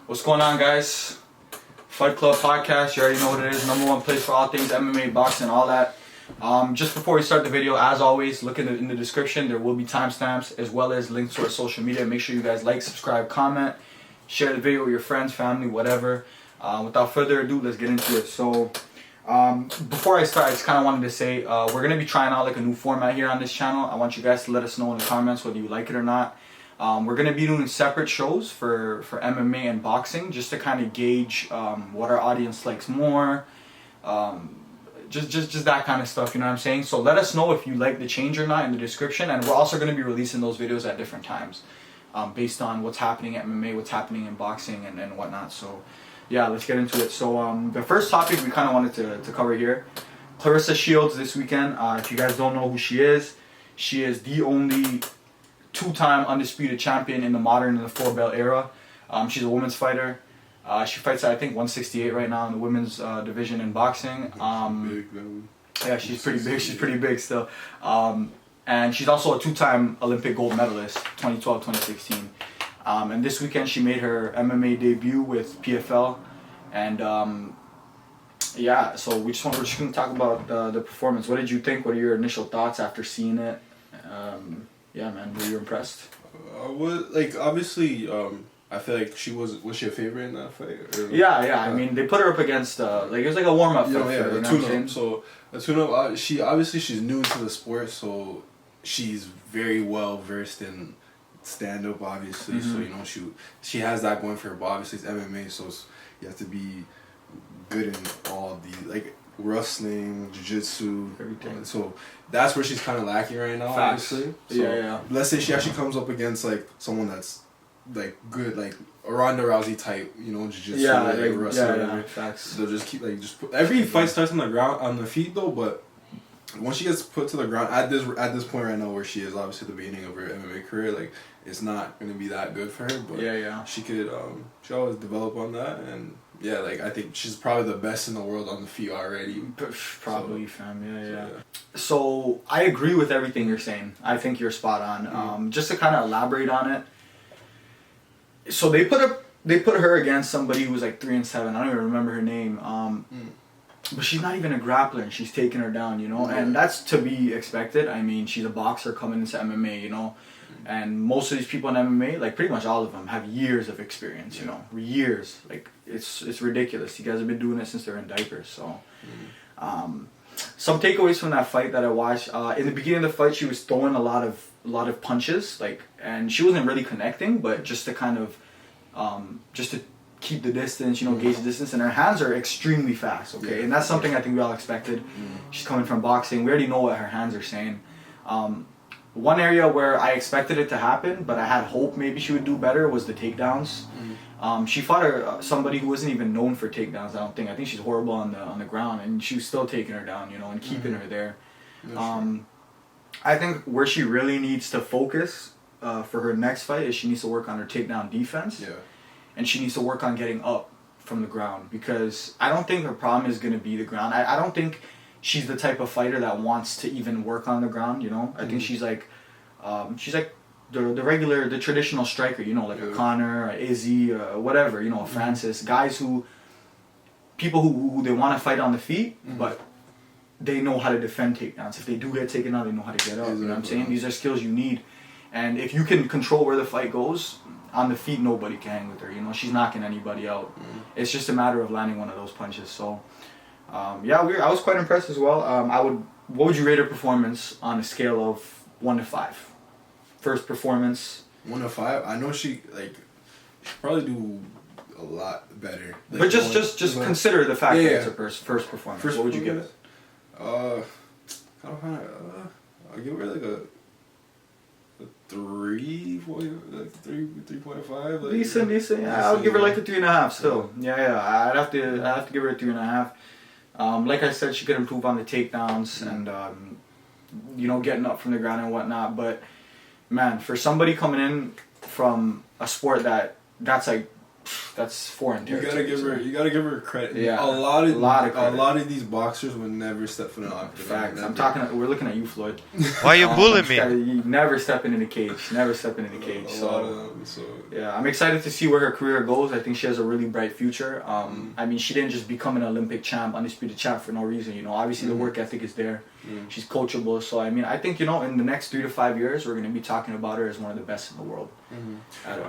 What's going on, guys? Fight Club Podcast, you already know what it is. Number one place for all things MMA, boxing, all that. Just before we start the video, as always, look in the description. There will be timestamps as well as links to our social media. Make sure you guys like, subscribe, comment, share the video with your friends, family, whatever. Without further ado, let's get into it. So, before I start, I just kind of wanted to say we're going to be trying out like a new format here on this channel. I want you guys to let us know in the comments whether you like it or not. We're going to be doing separate shows for MMA and boxing just to kind of gauge what our audience likes more. Just that kind of stuff, you know what I'm saying? So let us know if you like the change or not in the description. And we're also going to be releasing those videos at different times based on what's happening at MMA, what's happening in boxing and whatnot. So yeah, let's get into it. So the first topic we kind of wanted to cover here, Claressa Shields this weekend. If you guys don't know who she is the only two-time undisputed champion in the modern and the four belt era. She's a women's fighter. She fights at, I think, 168 right now in the women's division in boxing. Yeah, she's pretty big. She's pretty big still. And she's also a two-time Olympic gold medalist, 2012, 2016. And this weekend she made her MMA debut with PFL. And yeah, so we're just going to talk about the performance. What did you think? What are your initial thoughts after seeing it? Yeah, man, were you impressed? Obviously, I feel like she was she a favorite in that fight? Or, yeah. I mean, they put her up against like it was like a warm up fight. Yeah, a tune-up. So a tune-up. She's new to the sport, so she's very well versed in stand-up. Obviously, so you know she has that going for her. But obviously, it's MMA, so you have to be good in all the wrestling, jiu-jitsu, everything. So that's where she's kind of lacking right now. Facts. Obviously. So yeah. Let's say she actually comes up against someone that's good, like a Ronda Rousey type, you know, jiu-jitsu, wrestler. Yeah. Facts. They'll just keep every fight starts on the ground, on the feet though, but once she gets put to the ground at this point right now where she is, obviously the beginning of her MMA career, it's not gonna be that good for her. But she could she always develop on that, and yeah, I think she's probably the best in the world on the feet already. Probably, fam. Yeah. So I agree with everything you're saying. I think you're spot on. Just to kind of elaborate on it. So they put her against somebody who was 3-7. I don't even remember her name. But she's not even a grappler, and she's taking her down, you know. And that's to be expected. I mean, she's a boxer coming into MMA, you know. And most of these people in MMA, pretty much all of them, have years of experience, you know. Years. It's ridiculous. You guys have been doing it since they're in diapers. So, some takeaways from that fight that I watched. In the beginning of the fight, she was throwing a lot of punches, and she wasn't really connecting, but just to kind of, just to keep the distance, you know, gauge the distance. And her hands are extremely fast, okay? And that's something I think we all expected. She's coming from boxing. We already know what her hands are saying. One area where I expected it to happen, but I had hope maybe she would do better, was the takedowns. She fought somebody who wasn't even known for takedowns, I don't think. I think she's horrible on the ground, and she was still taking her down, you know, and keeping her there. I think where she really needs to focus for her next fight is she needs to work on her takedown defense. Yeah. And she needs to work on getting up from the ground, because I don't think her problem is going to be the ground. I don't think she's the type of fighter that wants to even work on the ground, you know. I think she's like the traditional striker, you know, a Connor, a Izzy, whatever, you know, a Francis, guys people who they want to fight on the feet, but they know how to defend takedowns. If they do get taken out, they know how to get up. You know what I'm saying? These are skills you need, and if you can control where the fight goes on the feet, nobody can hang with her. You know, she's knocking anybody out. It's just a matter of landing one of those punches. So. I was quite impressed as well. What would you rate her performance on a scale of 1 to 5? First performance. 1 to 5. I know she probably do a lot better. But just consider the fact that it's her first performance. What would you give it? I'll give her a 3.5. Decent. Yeah, I'll give her a 3.5 still. Yeah. I'd have to give her a 3.5. Like I said, she could improve on the takedowns and you know, getting up from the ground and whatnot. But man, for somebody coming in from a sport that's that's foreign territory. You gotta give her credit. Yeah, a lot of of these boxers would never step foot in an octagon. Facts. We're looking at you, Floyd. Why you bullying me? You never stepping in the cage. Never stepping in the cage. So yeah, I'm excited to see where her career goes. I think she has a really bright future. I mean, she didn't just become an Olympic champ, undisputed champ for no reason. You know, obviously the work ethic is there. She's coachable. So I mean, I think, you know, in the next 3 to 5 years, we're gonna be talking about her as one of the best in the world.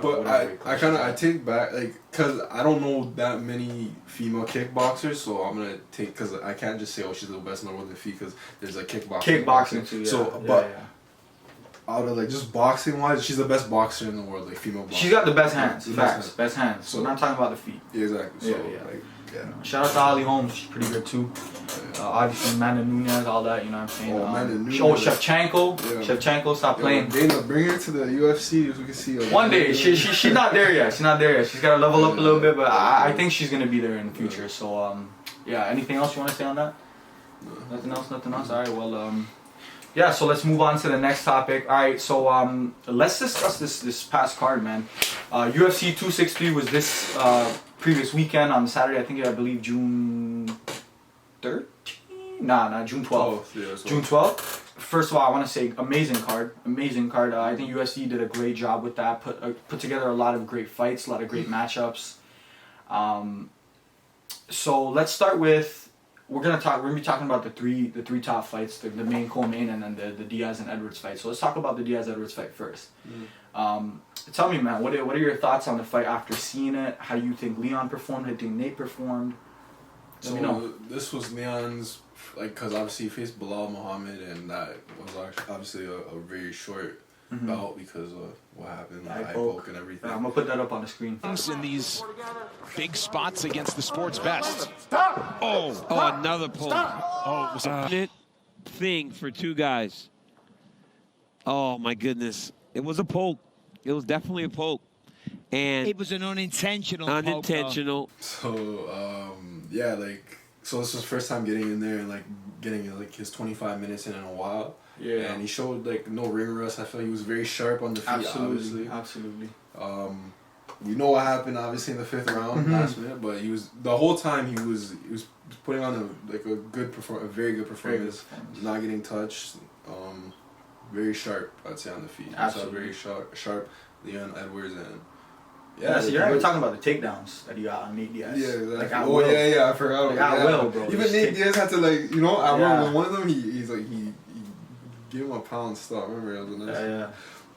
But I take back, like, cause I don't know that many female kickboxers, so I'm gonna take, cause I can't just say, oh, she's the best in the world in feet, cause there's like kickboxing too. Yeah. So, but out of like just boxing wise, she's the best boxer in the world, like female boxer. She's got the best hands. Best hands. So we're not talking about the feet. Yeah, exactly. So, like, shout out to Holly Holmes. She's pretty good too. Obviously, Amanda Nunes, all that. You know what I'm saying? Shevchenko. Yeah. Shevchenko, stop playing. Dana, bring her to the UFC so we can see her. One day. She's not there yet. She's not there yet. She's got to level up a little bit, but I think she's gonna be there in the future. So yeah. Anything else you want to say on that? Nothing else. All right. Well, yeah. So let's move on to the next topic. All right. So let's discuss this past card, man. UFC 263 was this previous weekend on Saturday. I believe June 13th. June 12th. June 12th. First of all, I want to say amazing card. I think UFC did a great job with that. Put together a lot of great fights, a lot of great matchups. So let's start with. We're gonna be talking about the three top fights, the main co-main, and then the Diaz and Edwards fight. So let's talk about the Diaz Edwards fight first. Tell me, man, what are your thoughts on the fight after seeing it? How do you think Leon performed? How do you think Nate performed? Let me know. This was Leon's, like, because obviously he faced Bilal Muhammad, and that was obviously a very short bout because of what happened, the eye poke and everything. I'm gonna put that up on the screen. In these big spots against the sport's best. Oh, another poke. Oh, it was a thing for two guys. Oh my goodness, it was a poke. It was definitely a poke, and it was an unintentional. Unintentional. So yeah, like, so this was first time getting in there and like getting like his 25 minutes in a while. Yeah. And he showed like no ring rust. I felt he was very sharp on the feet. Absolutely. We know what happened obviously in the 5th round last minute, but he was the whole time he was putting on a very good performance. Not getting touched. Very sharp, I'd say, on the feet. Absolutely. Very sharp Leon Edwards, and you're talking about the takedowns that he got on Nate Diaz. Yeah, exactly. Like, I forgot. Bro. Even Nate Diaz had to, like, you know, I remember one of them, he gave him a pound stop. Remember, it was a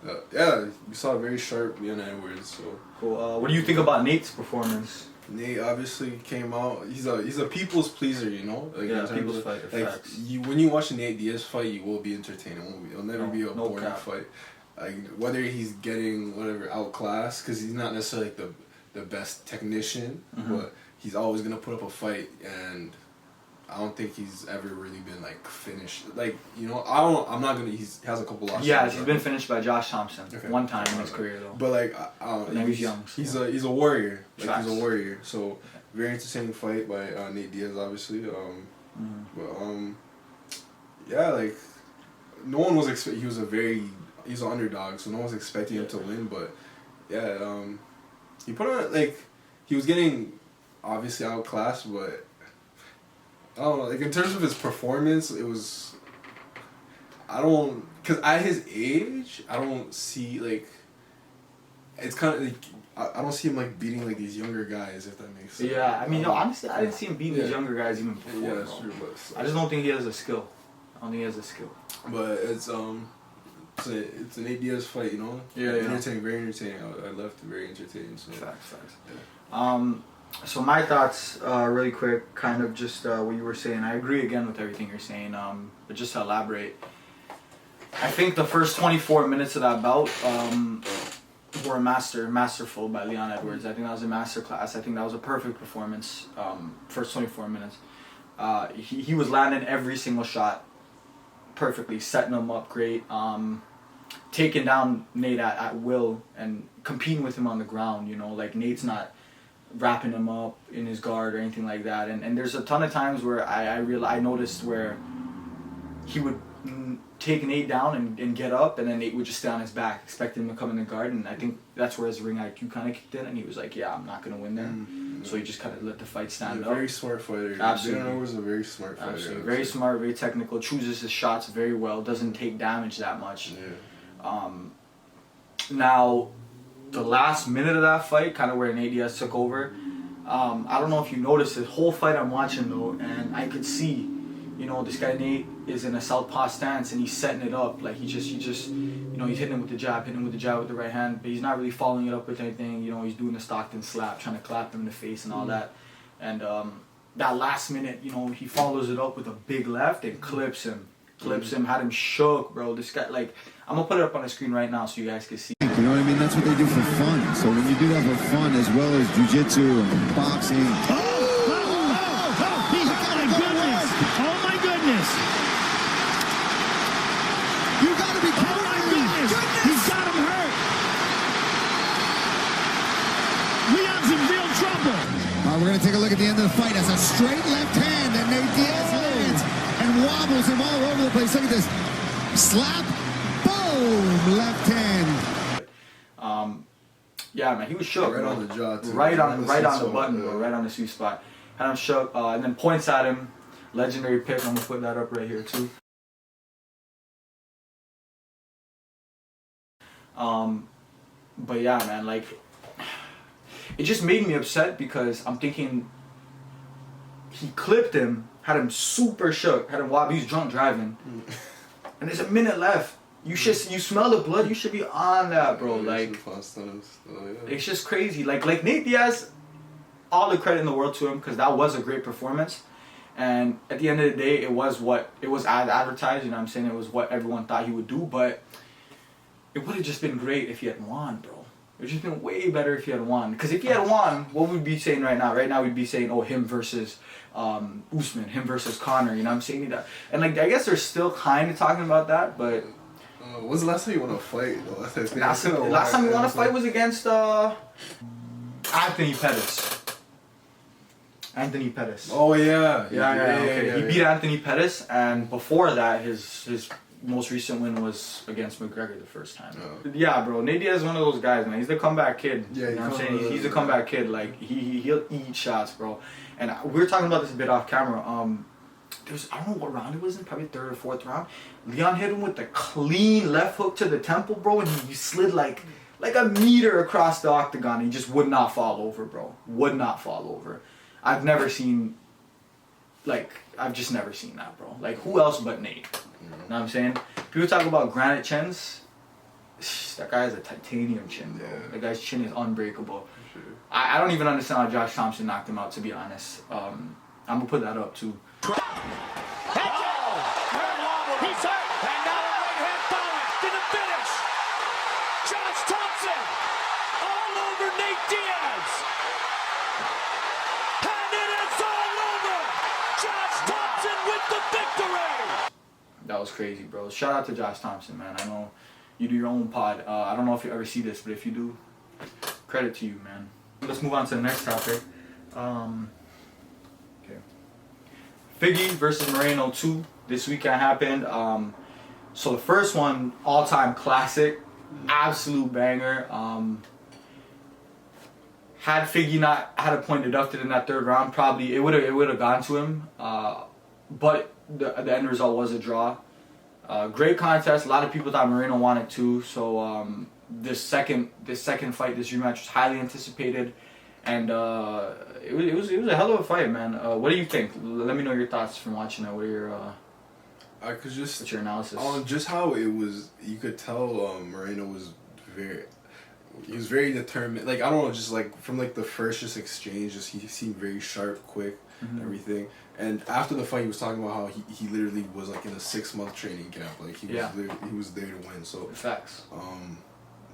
nice. We saw a very sharp Leon Edwards. So cool. What do you think about Nate's performance? Nate obviously came out. He's a people's pleaser, you know. Like, people's fighter. Like, when you watch a Nate Diaz fight, you will be entertained. It'll never be a boring fight. Like, whether he's getting outclassed, because he's not necessarily like the best technician, but he's always gonna put up a fight, and I don't think he's ever really been like finished. Like, you know, he has a couple losses. Yeah, he's been finished by Josh Thompson one time in his career though. But like, he's young. He's a warrior. Like, he's a warrior. So very entertaining fight by Nate Diaz, obviously. But yeah, like, no one was expecting. He's an underdog, so no one was expecting him to win. But yeah, he put on, like, he was getting obviously outclassed, but I don't know, like, in terms of his performance, it was, because at his age, I don't see, like, it's kind of, like, I don't see him, like, beating, like, these younger guys, if that makes sense. Yeah, I mean, no, honestly, I didn't see him beating these younger guys even before. Yeah, that's true, but I just don't think he has a skill. But it's an Nate Diaz fight, you know? Entertaining, very entertaining. I left very entertaining, so. Facts. Yeah. So my thoughts, really quick, kind of just what you were saying. I agree again with everything you're saying, but just to elaborate, I think the first 24 minutes of that bout were masterful by Leon Edwards. I think that was a masterclass. I think that was a perfect performance. First 24 minutes, he was landing every single shot perfectly, setting him up great, taking down Nate at will and competing with him on the ground. You know, like, Nate's not wrapping him up in his guard or anything like that, and there's a ton of times where I noticed where he would take Nate down and get up, and then Nate would just stay on his back, expecting him to come in the guard. And I think that's where his ring IQ kind of kicked in, and he was like, yeah, I'm not going to win there. So he just kind of let the fight stand up. Very smart fighter. Absolutely. Dana was a very smart fighter. Absolutely. Very smart, very technical, chooses his shots very well, doesn't take damage that much. Yeah. Now, the last minute of that fight, kind of where Nate Diaz took over, I don't know if you noticed the whole fight I'm watching though, and I could see, you know, this guy Nate is in a southpaw stance and he's setting it up. Like he just, you know, he's hitting him with the jab, with the right hand, but he's not really following it up with anything. You know, he's doing the Stockton slap, trying to clap him in the face and all that. And that last minute, you know, he follows it up with a big left and clips him, had him shook, bro. This guy, like, I'm gonna put it up on the screen right now so you guys can see. You know what I mean? That's what they do for fun. So when you do that for fun, as well as jiu-jitsu and boxing. Oh my goodness! Oh my goodness! You gotta be kidding Oh my goodness! He's got him hurt. Leon's in real trouble. We're gonna take a look at the end of the fight. That's a straight left hand that Nate Diaz lands and wobbles him all over the place. Look at this. Slap. Boom. Left hand. Yeah, man, he was shook. Right on the jaw, too. Right on the button, yeah. bro. Right on the sweet spot. Had him shook, and then points at him. Legendary pick. I'm gonna put that up right here too. But yeah, man, like, it just made me upset because I'm thinking he clipped him, had him super shook, had him wobble. He was drunk driving, and there's a minute left. You smell the blood. You should be on that, bro. Like, it's just crazy. Like Nate Diaz, all the credit in the world to him because that was a great performance. And at the end of the day, it was as advertised. You know what I'm saying? It was what everyone thought he would do. But it would have just been great if he had won, bro. It would have just been way better if he had won. Because if he had won, what would we be saying right now? Right now we'd be saying, oh, him versus Usman, him versus Conor. You know what I'm saying? And like, I guess they're still kind of talking about that, but. When's the last time you won a fight? Last time you won a fight was against Anthony Pettis. Anthony Pettis. Oh yeah. Okay. He beat Anthony Pettis, and before that, his most recent win was against McGregor the first time. Oh. Yeah, bro. Nate Diaz is one of those guys, man. He's the comeback kid. Yeah, you know what I'm saying? He's a comeback kid. Like he'll eat shots, bro. And we were talking about this a bit off camera. I don't know what round it was in, probably third or fourth round. Leon hit him with the clean left hook to the temple, bro, and he slid like a meter across the octagon. He just would not fall over, bro. Would not fall over. I've just never seen that, bro. Like, who else but Nate? You know what I'm saying? People talk about granite chins. That guy has a titanium chin, bro. That guy's chin is unbreakable. Sure. I don't even understand how Josh Thompson knocked him out, to be honest. I'm going to put that up, too. He's hurt, and now a right hand power to the finish. Josh Thompson all over Nate Diaz, and it is all over. Josh Thompson with the victory. That was crazy, bro. Shout out to Josh Thompson, man. I know you do your own pod. I don't know if you ever see this, but if you do, credit to you, man. Let's move on to the next topic. Figgy versus Moreno 2 this weekend happened. So the first one, all-time classic, absolute banger. Had Figgy not had a point deducted in that third round, probably it would have gone to him. But the end result was a draw. Great contest. A lot of people thought Moreno won it too. So this second fight, this rematch was highly anticipated. And it was a hell of a fight, man. What do you think? Let me know your thoughts from watching it. What are your what's your analysis? On just how it was, you could tell Moreno was very determined. Like, I don't know, just like from like the first exchange, he seemed very sharp, quick, everything. And after the fight, he was talking about how he literally was like in a 6-month training camp. Like he was there to win. So facts.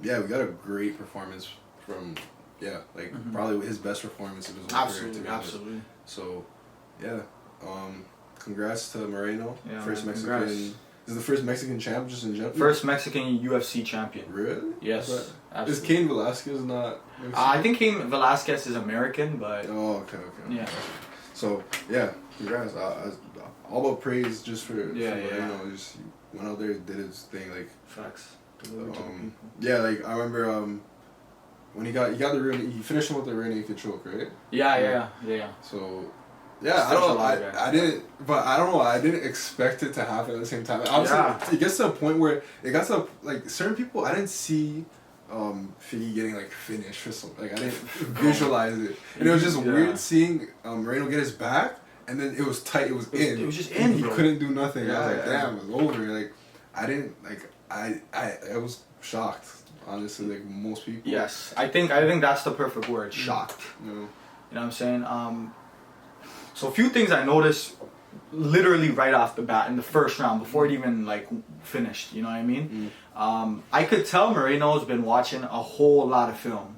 Yeah, we got a great performance from. Yeah, like probably his best performance of his whole career. Absolutely. So, yeah, congrats to Moreno. Yeah, first man, Mexican. congrats. Is the first Mexican champ just in general? First Mexican UFC champion. Really? Yes. Is Cain Velasquez not Mexican? I think Cain Velasquez is American, but. Oh, okay. Yeah. So yeah, congrats. All about praise just for Moreno. went out there, did his thing, like. Facts. Yeah, like I remember when he got the rear, he finished him with the rear naked choke, right? Yeah. So. Yeah, I don't know. I didn't expect it to happen at the same time. Obviously, it gets to a point where it got to like certain people. I didn't see Figgy getting like finished or something. Like I didn't visualize it, and it was just weird seeing Moreno get his back, and then it was tight. It was in. It was just in. He couldn't do nothing. Yeah, I was like, damn, it was over. Like I didn't like. I was shocked. Honestly, like most people. Yes, I think that's the perfect word. Shocked. Yeah. You know what I'm saying? So a few things I noticed literally right off the bat in the first round before it even like finished, you know what I mean? I could tell Moreno's been watching a whole lot of film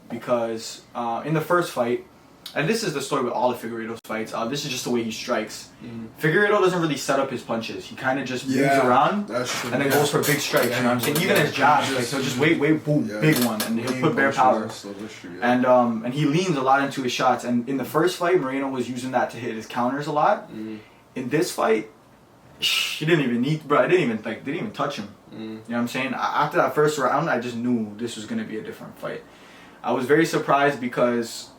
because in the first fight, and this is the story with all of Figueredo's fights, this is just the way he strikes. Figueredo doesn't really set up his punches. He kind of just moves around and then goes for big strikes, you know what I'm saying? Even his jabs, like, so just wait, boom, big one, and he'll put bare power. And he leans a lot into his shots, and in the first fight, Moreno was using that to hit his counters a lot. In this fight, he didn't even need, bro, didn't even touch him. You know what I'm saying? After that first round, I just knew this was going to be a different fight. I was very surprised because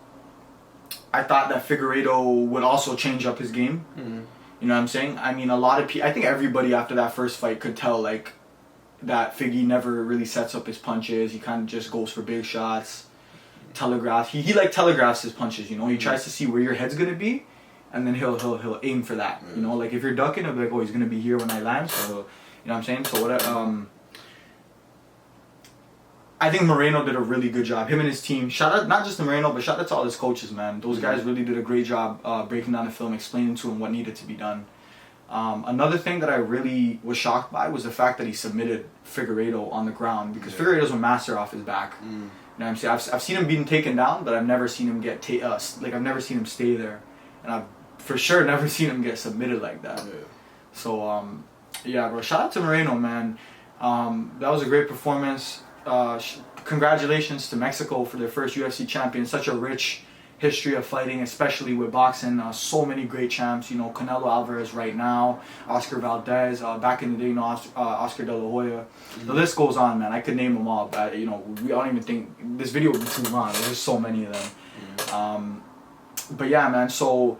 I thought that Figueredo would also change up his game. You know what I'm saying? I mean, a lot of people, I think everybody after that first fight could tell, like, that Figgy never really sets up his punches. He kind of just goes for big shots, telegraphs. He like telegraphs his punches, you know? He tries to see where your head's going to be, and then he'll aim for that, you know? Like, if you're ducking, he'll be like, oh, he's going to be here when I land, so you know what I'm saying? So what I think Moreno did a really good job. Him and his team. Shout out, not just to Moreno, but shout out to all his coaches, man. Those guys really did a great job breaking down the film, explaining to him what needed to be done. Another thing that I really was shocked by was the fact that he submitted Figueredo on the ground, because Figueredo's a master off his back. You know what I'm saying? I've seen him being taken down, but I've never seen him get I've never seen him stay there, and I've for sure never seen him get submitted like that. So yeah, bro. Shout out to Moreno, man. That was a great performance. Congratulations to Mexico for their first UFC champion. Such a rich history of fighting, especially with boxing. So many great champs. You know, Canelo Alvarez right now, Oscar Valdez. Back in the day, you know, Oscar De La Hoya. The list goes on, man. I could name them all, but you know, I don't even think this video would be too long. There's just so many of them. But yeah, man. So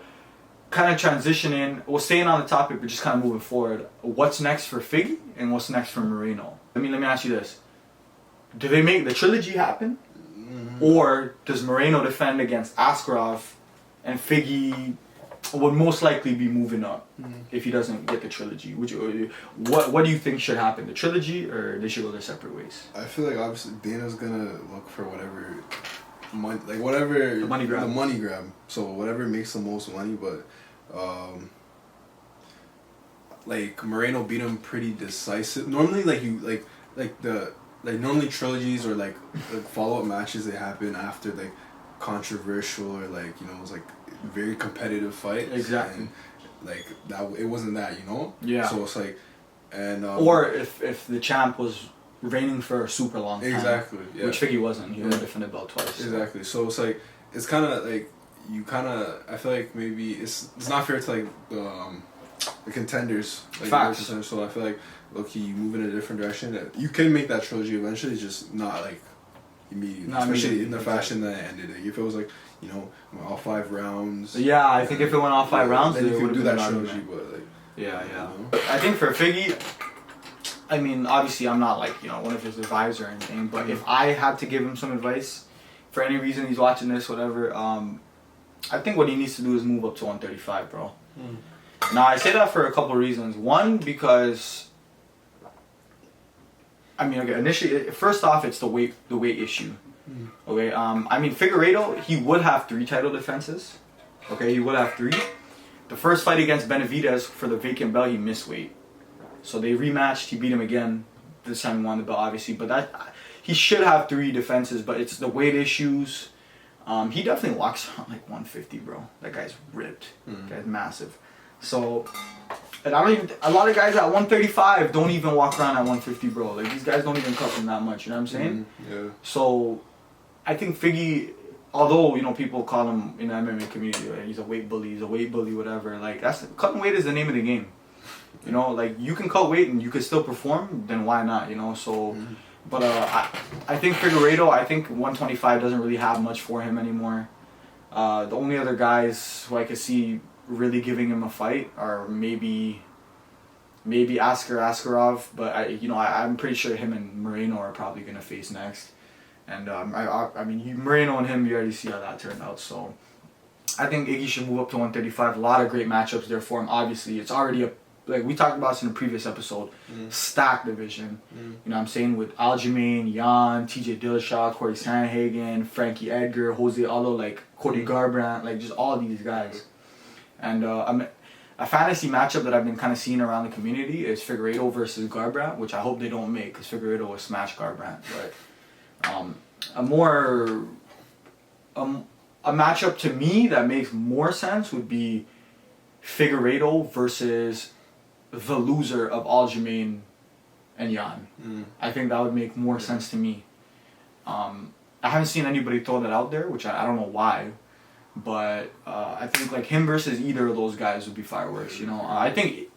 kind of transitioning, well, staying on the topic, but just kind of moving forward. What's next for Figgy and what's next for Moreno? Let me ask you this. Do they make the trilogy happen? Or does Moreno defend against Askarov and Figgy would most likely be moving up if he doesn't get the trilogy? What do you think should happen? The trilogy, or they should go their separate ways? I feel like obviously Dana's gonna look for whatever the money grab. So whatever makes the most money, but like Moreno beat him pretty decisive. Normally, normally trilogies or like follow-up matches, they happen after like controversial or like, you know, it was like very competitive fight. Exactly. And, like that, it wasn't that, you know. Yeah. So it's like, and or if the champ was reigning for a super long time. Exactly. Yeah. Which Figgy wasn't. He only defended belt twice. Exactly. So it's like, it's kind of like I feel like maybe it's not fair to like the contenders. Like, Facts. So I feel like, look, you move in a different direction. You can make that trilogy eventually, just not like immediately. Especially in the fashion that it ended. Like, if it was like, you know, all 5 rounds. Yeah, I think if it went all 5 rounds, then you could do that trilogy. Argument. But like, yeah. You know? I think for Figgy, I mean, obviously I'm not like, you know, one of his advisors or anything, but if I had to give him some advice, for any reason he's watching this, whatever, I think what he needs to do is move up to 135, bro. Now, I say that for a couple reasons. One, because, I mean, okay, initially, first off, it's the weight issue. Okay, I mean, Figueredo, he would have 3 title defenses. Okay, he would have 3. The first fight against Benavidez for the vacant belt, he missed weight. So they rematched, he beat him again. This time he won the belt, obviously. But he should have 3 defenses, but it's the weight issues. He definitely walks around like 150, bro. That guy's ripped. That guy's massive. So, and a lot of guys at 135 don't even walk around at 150, bro. Like, these guys don't even cut them that much, you know what I'm saying? Yeah. So, I think Figgy, although, you know, people call him in the MMA community, like, he's a weight bully, whatever. Like, cutting weight is the name of the game. You know, like you can cut weight and you can still perform, then why not? You know, so. But I think Figueredo, I think 125 doesn't really have much for him anymore. The only other guys who I could see really giving him a fight are maybe Askarov, but I'm pretty sure him and Moreno are probably gonna face next. And I mean, Moreno and him, you already see how that turned out. So I think Iggy should move up to 135. A lot of great matchups there for him. Obviously, it's already like we talked about this in a previous episode, stacked division. You know what I'm saying? With Aljamain, Jan, TJ Dillashaw, Corey Sandhagen, Frankie Edgar, Jose Aldo, like Cody Garbrandt, like just all these guys. And a fantasy matchup that I've been kind of seeing around the community is Figueredo versus Garbrandt, which I hope they don't make because Figueredo will smash Garbrandt. But a matchup to me that makes more sense would be Figueredo versus the loser of Aljamain and Jan. I think that would make more sense to me. I haven't seen anybody throw that out there, which I don't know why, but I think like him versus either of those guys would be fireworks. You know, I think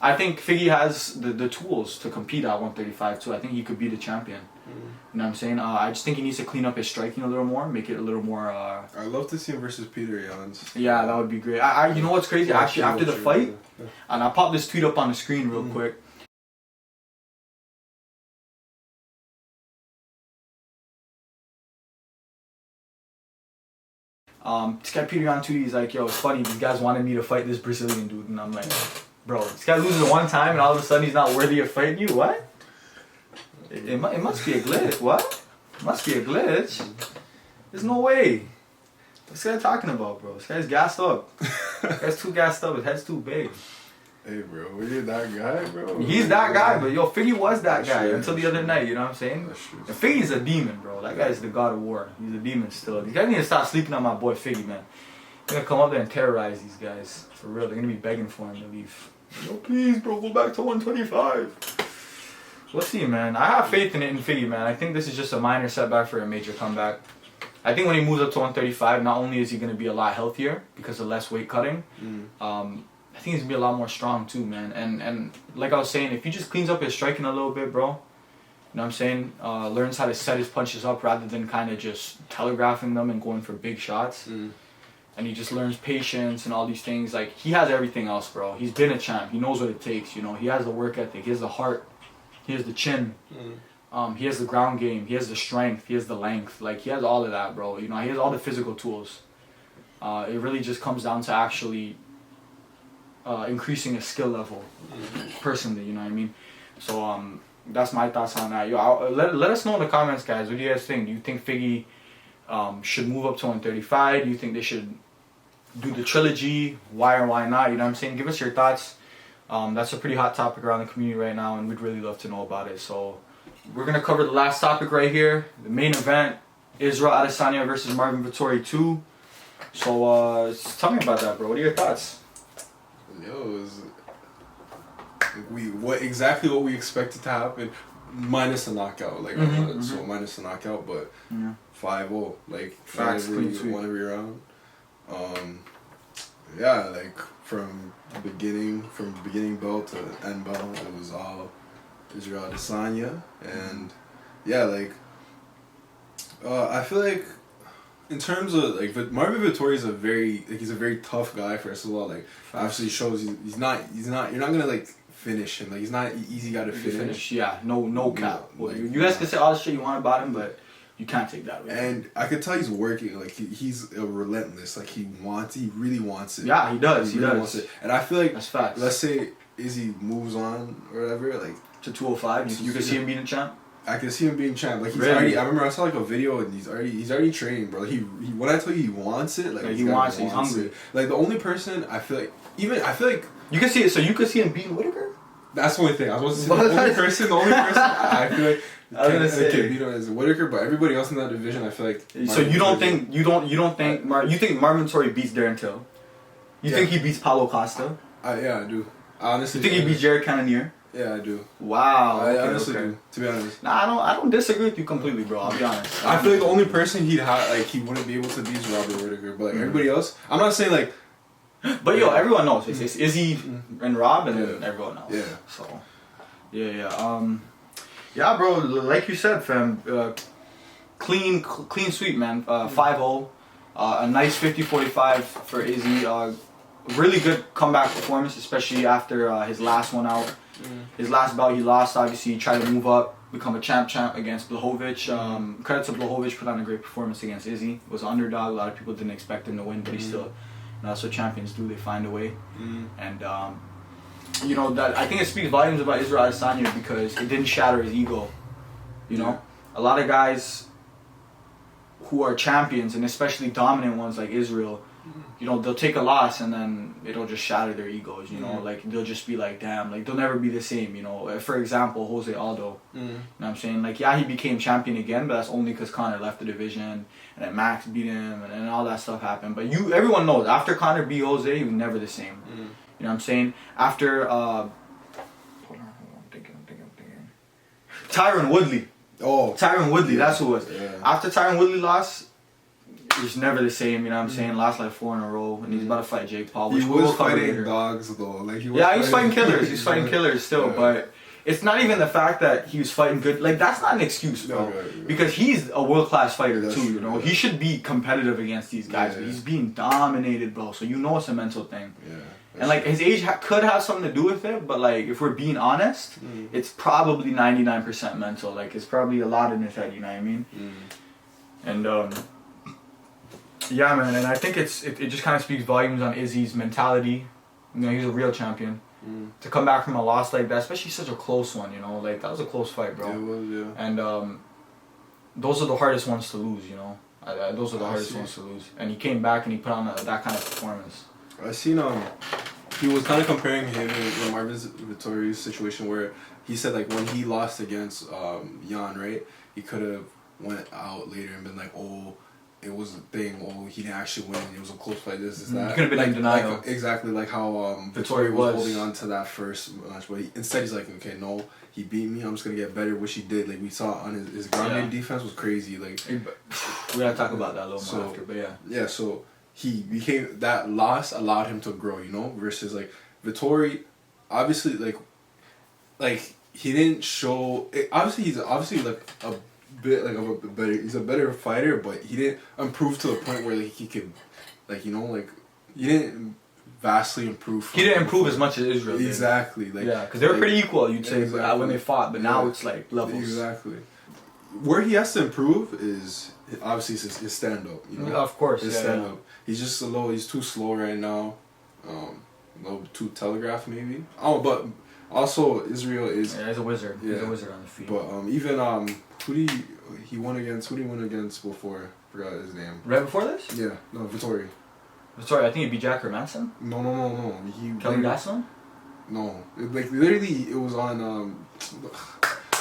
Figgy has the tools to compete at 135 too. I think he could be the champion. You know what I'm saying? I just think he needs to clean up his striking a little more, make it a little more. I'd love to see him versus Peter Jans. Yeah, that would be great. You know what's crazy? Actually, after the fight, and I popped this tweet up on the screen real quick. This guy Peter Yan tweeted, he's like, yo, it's funny, these guys wanted me to fight this Brazilian dude, and I'm like, bro, this guy loses one time and all of a sudden he's not worthy of fighting you? What? It must be a glitch. What? It must be a glitch. There's no way. What's this guy talking about, bro? This guy's gassed up. This guy's too gassed up. His head's too big. Hey, bro, you're that guy, bro. He's that guy, but yo, Figgy was that guy true, until the other night, you know what I'm saying? That's true. And Figgy's a demon, bro. That guy's the god of war. He's a demon still. These guys need to stop sleeping on my boy Figgy, man. They're gonna come up there and terrorize these guys. For real, they're gonna be begging for him to leave. Yo, please, bro, go back to 125. Let's see, man. I have faith in Figgy, man. I think this is just a minor setback for a major comeback. I think when he moves up to 135, not only is he gonna be a lot healthier because of less weight cutting, I think he's gonna be a lot more strong too, man. And like I was saying, if he just cleans up his striking a little bit, bro, you know what I'm saying? Learns how to set his punches up rather than kind of just telegraphing them and going for big shots. And he just learns patience and all these things. Like, he has everything else, bro. He's been a champ. He knows what it takes, you know. He has the work ethic. He has the heart. He has the chin. He has the ground game. He has the strength. He has the length. Like, he has all of that, bro. You know, he has all the physical tools. It really just comes down to actually increasing his skill level, personally, you know what I mean? So, that's my thoughts on that. Yo, let us know in the comments, guys. What do you guys think? Do you think Figgy should move up to 135? Do you think they should do the trilogy? Why or why not? You know what I'm saying? Give us your thoughts. That's a pretty hot topic around the community right now, and we'd really love to know about it. So we're going to cover the last topic right here. The main event, Israel Adesanya versus Marvin Vettori 2. So tell me about that, bro. What are your thoughts? Yo, exactly what we expected to happen, minus a knockout. Like, so minus a knockout, but 5-0. Like, one every round. Yeah, like from beginning bell to end bell, it was all Israel Adesanya, and yeah, like I feel like in terms of like Marvin Vettori is he's a very tough guy. First of all, like obviously shows you're not gonna like finish him. Like, he's not an easy guy to finish. Yeah, no cap. Like, you guys can say all the shit you want about him, but you can't take that away. And I could tell he's working. Like, he's relentless. Like, he really wants it. Yeah, he does. He really wants it. And I feel like, that's facts. Let's say Izzy moves on or whatever, like to 205. You can see him being a champ. I can see him being champ. Like, he's really? already. I remember I saw like a video and he's already training, bro. He when I tell you he wants it, like he wants it. He's hungry. Like, the only person I feel like you can see it. So you could see him beating Whittaker. That's the only thing I was supposed to say. The only person I feel like I was gonna say beat him is Whittaker, but everybody else in that division, I feel like. So you think Marvin Vettori beats Darren Till? You think he beats Paulo Costa? Yeah, I do. I honestly. You think he beats Jared Cannonier? Yeah, I do. Wow. I honestly do. To be honest. Nah, I don't disagree with you completely, bro. I'll be honest. I feel like the only person he wouldn't be able to beat is Robert Whittaker, but like everybody else, I'm not saying like But yo, everyone knows it's Izzy and Rob, and then everyone else. Yeah. So, yeah, bro. Like you said, fam. Clean sweep, man. 5-0. A nice 50-45 for Izzy. Really good comeback performance, especially after his last one out. His last bout he lost, obviously he tried to move up, become a champ against Blachowicz. Credit to Blachowicz, put on a great performance against Izzy. Was an underdog, a lot of people didn't expect him to win, but he still, that's what champions do, they find a way. And you know, that I think it speaks volumes about Israel Adesanya because it didn't shatter his ego. You know, a lot of guys who are champions, and especially dominant ones like Israel, you know, they'll take a loss and then it'll just shatter their egos, you know, like they'll just be like, damn, like they'll never be the same, you know. For example, Jose Aldo, you know what I'm saying? Like, yeah, he became champion again, but that's only because Conor left the division and then Max beat him and all that stuff happened. But everyone knows, after Conor beat Jose, he was never the same. You know what I'm saying? After, hold on, I'm thinking. Tyron Woodley. Oh. Tyron Woodley, that's who it was. Yeah. After Tyron Woodley lost, it was never the same, you know what I'm saying? Lost like 4 in a row, and he's about to fight Jake Paul, which He we'll was cover fighting later. dogs though. Like he was fighting killers. He's fighting killers still, but it's not even the fact that he was fighting good. Like, that's not an excuse, bro. Right. Because he's a world-class fighter That's too, true, you know? yeah. He should be competitive against these guys, but he's being dominated, bro. So you know it's a mental thing. Yeah. And like, his age could have something to do with it, but like, if we're being honest, it's probably 99% mental. Like, it's probably a lot in his head, you know what I mean? And yeah, man, and I think it just kind of speaks volumes on Izzy's mentality. You know, he's a real champion. To come back from a loss like that, especially such a close one, you know, like that was a close fight, bro. It was, yeah. And those are the hardest ones to lose, you know. Those are the hardest ones to lose. And he came back and he put on that kind of performance. I seen he was kind of comparing him and Marvin Vettori's situation where he said like when he lost against Jan, right, he could have went out later and been like, oh, it was a thing, oh, he didn't actually win, it was a close fight, this, that. He could have been in denial. Like, exactly like how Vettori was holding on to that first match, but instead he's like, okay, no, he beat me, I'm just gonna get better, which he did. Like we saw on his ground game defense was crazy. Like we gotta talk about that a little more after, but yeah. Yeah, so he became, that loss allowed him to grow, you know, versus like Vettori, obviously like he didn't show obviously he's like a bit like of a better, he's a better fighter, but he didn't improve to the point where like he could, like, you know, like he didn't vastly improve. He didn't improve as much as Israel did. Exactly, like, yeah, because they were pretty equal, you'd say, exactly. when they fought, but now it's like levels. Exactly. Where he has to improve is obviously his stand up, you know. Yeah, of course, his stand up. He's just he's too slow right now. A little too telegraphed maybe. Oh, but also Israel is, yeah, he's a wizard. Yeah. He's a wizard on the feet. But even who did he won against before? Forgot his name. Right before this? Yeah, no, Vettori. Sorry, I think it'd be Jack Hermanson. No. Kelly Gastelum? No, like literally it was on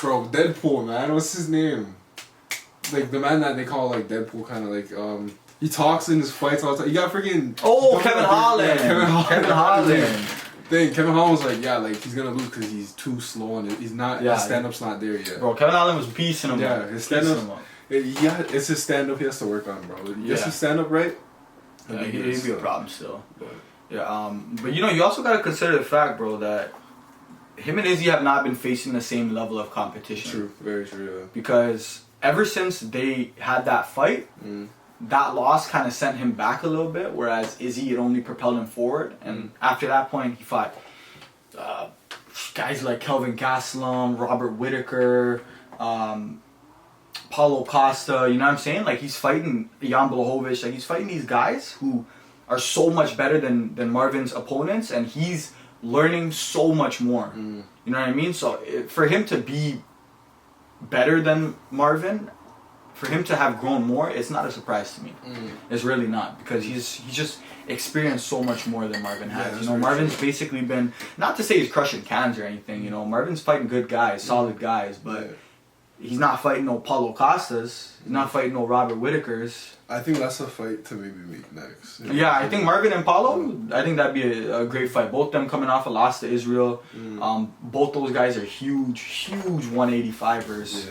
bro, Deadpool, man. What's his name? Like the man that they call like Deadpool, kind of like he talks in his fights all the time. You got freaking Kevin Holland. Kevin Holland. Kevin Holland was like, yeah, like he's gonna lose because he's too slow and he's not. Yeah, his stand up's not there yet. Bro, Kevin Holland was piecing him up. Yeah, his stand up. Yeah, it's his stand up he has to work on, bro. Yes, his stand up right. Yeah, he'd be a problem still. Yeah, but you know, you also gotta consider the fact, bro, that him and Izzy have not been facing the same level of competition. True, very true. Yeah. Because ever since they had that fight, that loss kind of sent him back a little bit, whereas Izzy, it only propelled him forward. And after that point, he fought guys like Kelvin Gastelum, Robert Whittaker, Paulo Costa, you know what I'm saying? Like, he's fighting Jan Blachowicz, like he's fighting these guys who are so much better than Marvin's opponents, and he's learning so much more. You know what I mean? So for him to be better than Marvin, for him to have grown more, it's not a surprise to me. It's really not, because he's just experienced so much more than Marvin has. You know, Marvin's basically been, not to say he's crushing cans or anything, you know, Marvin's fighting good guys, solid guys, but he's not fighting no Paulo Costas, he's not fighting no Robert Whitakers. I think that's a fight to maybe make next. Yeah, I think Marvin and Paulo, I think that'd be a great fight. Both them coming off a loss to Israel. Both those guys are huge 185ers.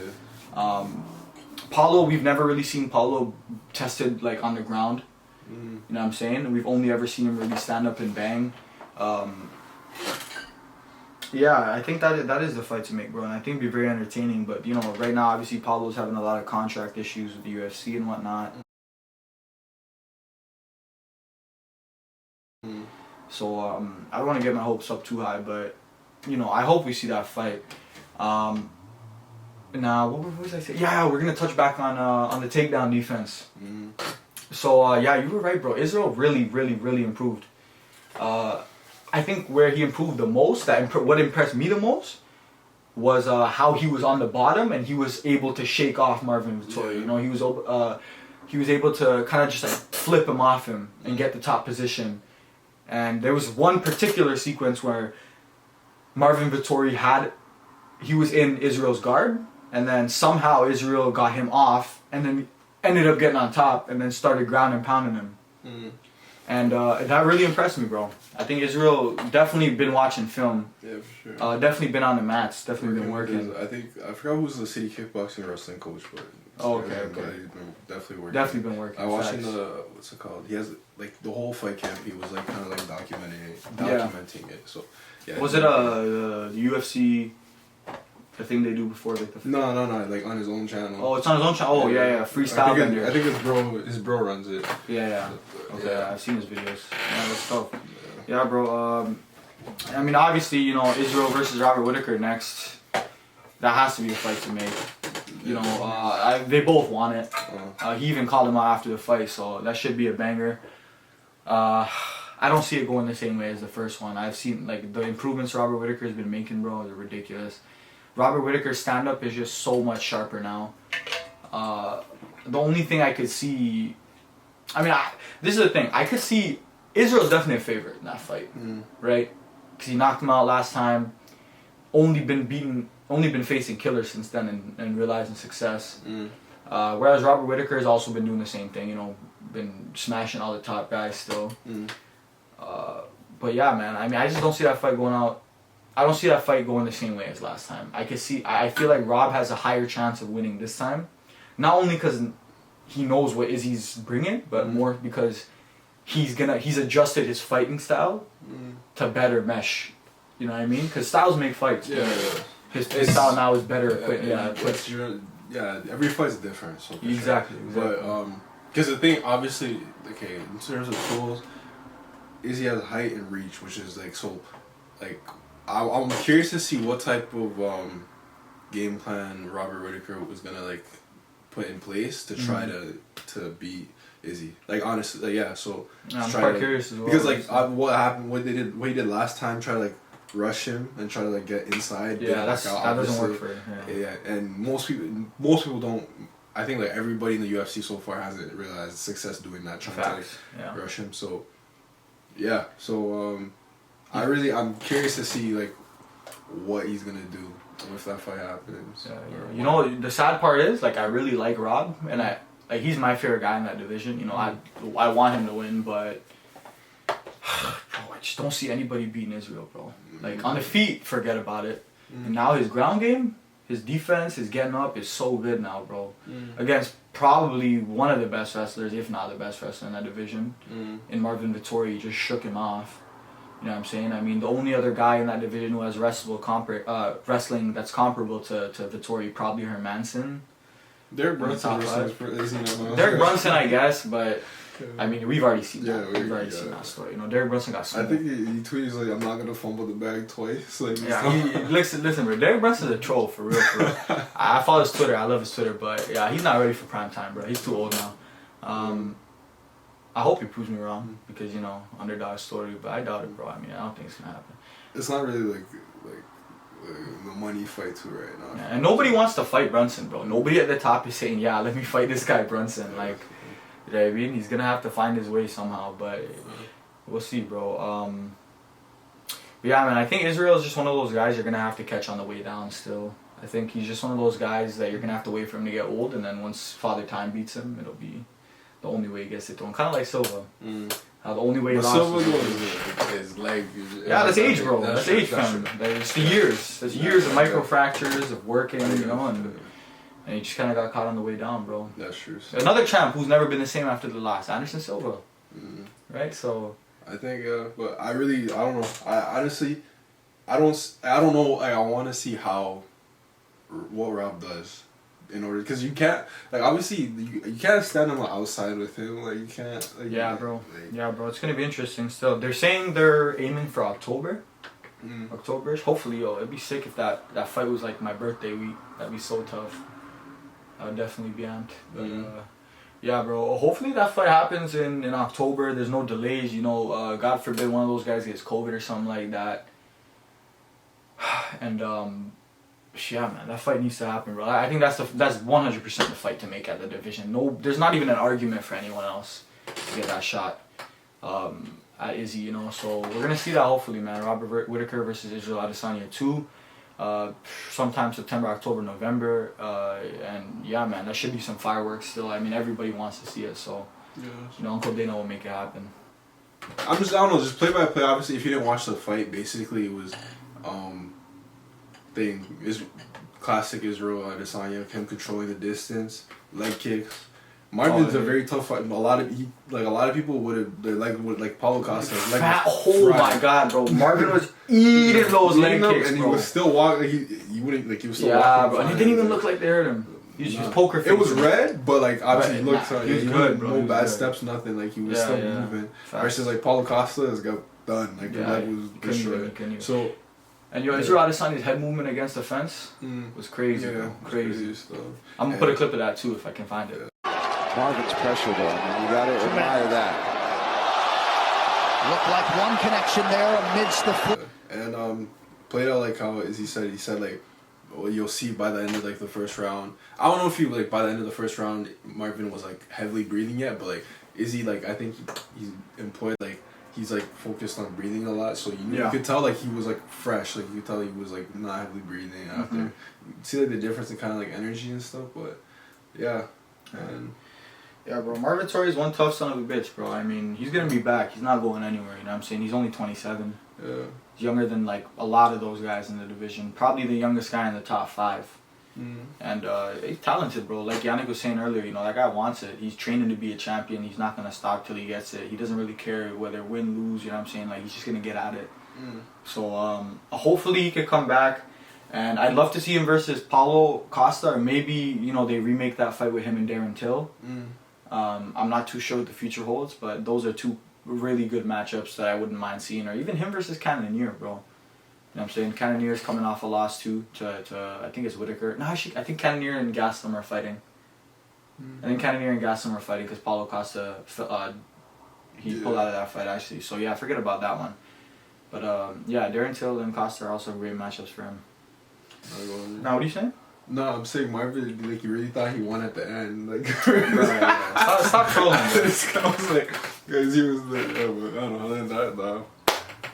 Paulo, we've never really seen Paulo tested like on the ground. You know what I'm saying? We've only ever seen him really stand up and bang. Yeah, I think that is the fight to make, bro, and I think it'd be very entertaining. But you know, right now, obviously, Pablo's having a lot of contract issues with the UFC and whatnot. So I don't want to get my hopes up too high, but you know, I hope we see that fight. Now, what was I saying? Yeah, we're gonna touch back on the takedown defense. So yeah, you were right, bro. Israel really improved. I think where he improved the most, what impressed me the most, was how he was on the bottom and he was able to shake off Marvin Vettori. You know, he was able to kind of just like flip him off him and get the top position. And there was one particular sequence where Marvin Vettori he was in Israel's guard, and then somehow Israel got him off, and then ended up getting on top, and then started ground and pounding him. And that really impressed me, bro. I think Israel definitely been watching film. Yeah, for sure. Definitely been on the mats. Definitely been working. I forgot who's the city kickboxing wrestling coach, but okay. But he's been definitely working. Definitely been working. I watching what's it called? He has like the whole fight camp. He was like kind of like documenting it. So yeah. Was it the UFC? The thing they do before like the No, like on his own channel. Oh, it's on his own channel. Oh yeah, freestyle bender. I think his bro runs it. Yeah. Okay, yeah. I've seen his videos. Yeah, that's tough. Yeah, bro. I mean, obviously, you know, Israel versus Robert Whittaker next. That has to be a fight to make. You know, they both want it. He even called him out after the fight, so that should be a banger. I don't see it going the same way as the first one. I've seen like the improvements Robert Whittaker has been making, bro. They're ridiculous. Robert Whittaker's stand-up is just so much sharper now. The only thing I could see... I mean, this is the thing. I could see... Israel's definitely a favorite in that fight, right? Because he knocked him out last time. Only been facing killers since then and realizing success. Whereas Robert Whittaker has also been doing the same thing, you know, been smashing all the top guys still. But yeah, man, I mean, I just don't see that fight going out. I don't see that fight going the same way as last time. I feel like Rob has a higher chance of winning this time. Not only because he knows what Izzy's bringing, but more because he's adjusted his fighting style to better mesh. You know what I mean? Because styles make fights. Yeah. His style now is better equipped. Every fight's different. So exactly. But because the thing, obviously, okay, in terms of tools, Izzy has height and reach, which is like so, like. I'm curious to see what type of game plan Robert Whittaker was gonna like put in place to try to beat Izzy. Like honestly, like, yeah. So I'm quite curious as well. Because like what happened, what he did last time, try to like rush him and try to like get inside. Yeah, that doesn't work for him. Yeah, and most people don't. I think like everybody in the UFC so far hasn't realized success doing that, trying to like, rush him. So yeah, I'm curious to see like what he's gonna do if that fight happens. Yeah. You know, the sad part is like I really like Rob, and he's my favorite guy in that division. You know, I want him to win, but bro, I just don't see anybody beating Israel, bro. Like on the feet, forget about it. And now his ground game, his defense, his getting up is so good now, bro. Against probably one of the best wrestlers, if not the best wrestler in that division. In Marvin Vettori, he just shook him off. You know what I'm saying? I mean, the only other guy in that division who has wrestling that's comparable to Vettori, probably Hermanson. Derek Brunson Derek Brunson, I guess, but I mean, we've already seen that. We've already seen that story. You know, Derek Brunson got sued. I think he tweeted like, "I'm not gonna fumble the bag twice." Like, yeah, listen, bro. Derek Brunson's a troll for real. I follow his Twitter. I love his Twitter, but yeah, he's not ready for prime time, bro. He's too old now. I hope he proves me wrong because, you know, underdog story, but I doubt it, bro. I mean, I don't think it's gonna happen. It's not really like the money fight too right now. Yeah, and nobody wants to fight Brunson, bro. Nobody at the top is saying, yeah, let me fight this guy Brunson. Like, you know what I mean? He's gonna have to find his way somehow, but we'll see, bro. But yeah, man, I think Israel is just one of those guys you're gonna have to catch on the way down still. I think he's just one of those guys that you're gonna have to wait for him to get old, and then once Father Time beats him, it'll be the only way he gets it to him. Kind of like Silva. The only way he lost is leg. Yeah, that's age, bro. That's age, fam. That's the years. There's years of microfractures, of working, you know, and he just kind of got caught on the way down, bro. That's true. Another champ who's never been the same after the loss, Anderson Silva. Right? So I think, but I don't know. I honestly, I don't know. Like, I want to see what Rob does in order, because you can't, like, obviously you can't stand on the outside with him. Like, you can't. Like, yeah, bro. Like, Yeah, bro. It's gonna be interesting. Still, they're saying they're aiming for October. October-ish. Hopefully, yo, it'd be sick if that fight was like my birthday week. That'd be so tough. I would definitely be amped. But yeah, bro. Hopefully that fight happens in October. There's no delays. You know, God forbid one of those guys gets COVID or something like that. And yeah, man, that fight needs to happen, bro. I think that's 100% the fight to make at the division. No, there's not even an argument for anyone else to get that shot. At Izzy, you know, so we're gonna see that hopefully, man. Robert Whittaker versus Israel Adesanya 2, sometime September, October, November, and yeah, man, that should be some fireworks still. I mean, everybody wants to see it, so you know, Uncle Dana will make it happen. I don't know, just play by play. Obviously, if you didn't watch the fight, basically it was classic Israel Adesanya, him controlling the distance, leg kicks. Marvin's a very tough fight. A lot of people would have like Paulo Costa. Oh my god, bro! Marvin was eating those leg kicks, and bro. He was still walking. He was still walking. Yeah, bro. And he didn't even look like they hurt him. He was just poker face. It was red, but like obviously he looked. He was good, bro. No bad steps, nothing. Like he was still moving. Versus like Paulo Costa has got done. Like the leg was destroyed. So. And Israel Adesanya's head movement against the fence was crazy, bro. Crazy stuff. I'm gonna put a clip of that too if I can find it. Marvin's pressure though, I mean, you gotta admire that. Looked like one connection there amidst the and played out like how he said like, well, you'll see by the end of like the first round. I don't know if by the end of the first round Marvin was like heavily breathing yet, but like is he like, I think he's employed, like he's like focused on breathing a lot, so you could tell like he was like fresh, like you could tell he was like not heavily breathing after. You see like the difference in kind of like energy and stuff, but yeah. And yeah, bro. Marvin Vettori is one tough son of a bitch, bro. I mean, he's gonna be back. He's not going anywhere. You know what I'm saying? He's only 27. Yeah. He's younger than like a lot of those guys in the division. Probably the youngest guy in the top 5. And he's talented, bro. Like Yannick was saying earlier, you know, that guy wants it. He's training to be a champion. He's not gonna stop till he gets it. He doesn't really care whether win, lose. You know what I'm saying? Like he's just gonna get at it. So hopefully he could come back. And I'd love to see him versus Paulo Costa, or maybe, you know, they remake that fight with him and Darren Till. I'm not too sure what the future holds, but those are two really good matchups that I wouldn't mind seeing. Or even him versus Cannonier, bro. You know what I'm saying? Cannonier is coming off a loss too to I think it's Whittaker. No, I think Cannonier and Gastelum are fighting. I think Cannonier and Gastelum are fighting because Paulo Costa he pulled out of that fight actually. So yeah, forget about that one. But yeah, Darren Till and Costa are also great matchups for him. Now, what are you saying? No, I'm saying Marvin, like, you really thought he won at the end. Like, Stop trolling. I was like, guys, he was like, I don't know.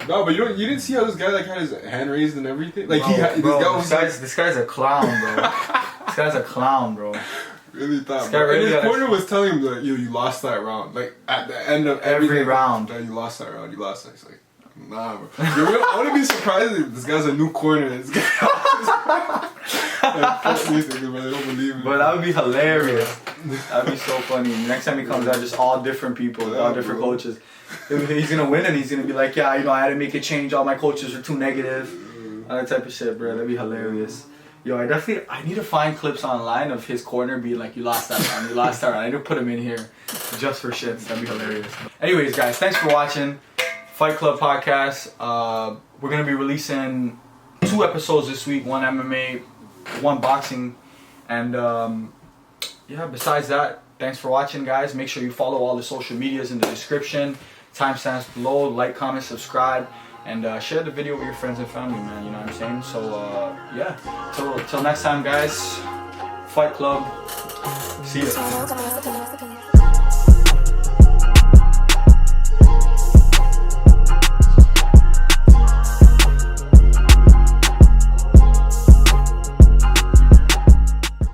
No, but you didn't see how this guy like had his hand raised and everything. Like this guy's a clown, bro. This guy's a clown, bro. Really thought. And his corner was telling him that you lost that round. Like at the end of every round, you lost that round. You lost that. He's like, nah, bro. I wouldn't be surprised if this guy's a new corner. This guy. Like, I don't believe it. But that would be hilarious. That'd be so funny. Next time he comes out, just all different people, all different coaches. He's gonna win and he's gonna be like, yeah, you know, I had to make a change. All my coaches are too negative. All that type of shit, bro. That'd be hilarious. Yo, I need to find clips online of his corner being like, you lost that round, you lost that round. I need to put him in here just for shits. That'd be hilarious. Anyways, guys, thanks for watching Fight Club Podcast. We're gonna be releasing 2 episodes this week, 1 MMA, 1 boxing, and yeah, besides that, thanks for watching, guys. Make sure you follow all the social medias in the description, timestamps below, like, comment, subscribe, and share the video with your friends and family, man. You know what I'm saying? So yeah, till next time, guys. Fight Club. See ya.